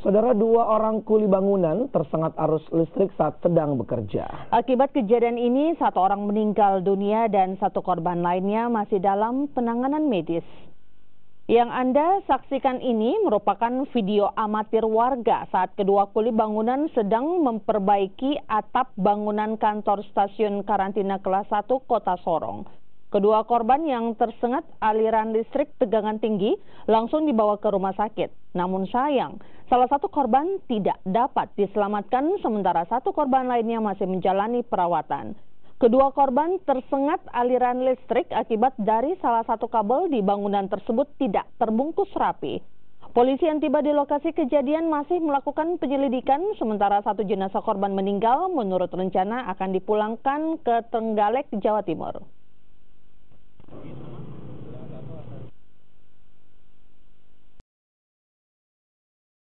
Saudara, 2 orang kuli bangunan tersengat arus listrik saat sedang bekerja. Akibat kejadian ini, 1 orang meninggal dunia dan 1 korban lainnya masih dalam penanganan medis. Yang Anda saksikan ini merupakan video amatir warga saat kedua kuli bangunan sedang memperbaiki atap bangunan kantor stasiun karantina kelas 1 Kota Sorong. Kedua korban yang tersengat aliran listrik tegangan tinggi langsung dibawa ke rumah sakit. Namun sayang, salah satu korban tidak dapat diselamatkan sementara 1 korban lainnya masih menjalani perawatan. Kedua korban tersengat aliran listrik akibat dari salah satu kabel di bangunan tersebut tidak terbungkus rapi. Polisi yang tiba di lokasi kejadian masih melakukan penyelidikan sementara 1 jenazah korban meninggal menurut rencana akan dipulangkan ke Trenggalek, Jawa Timur.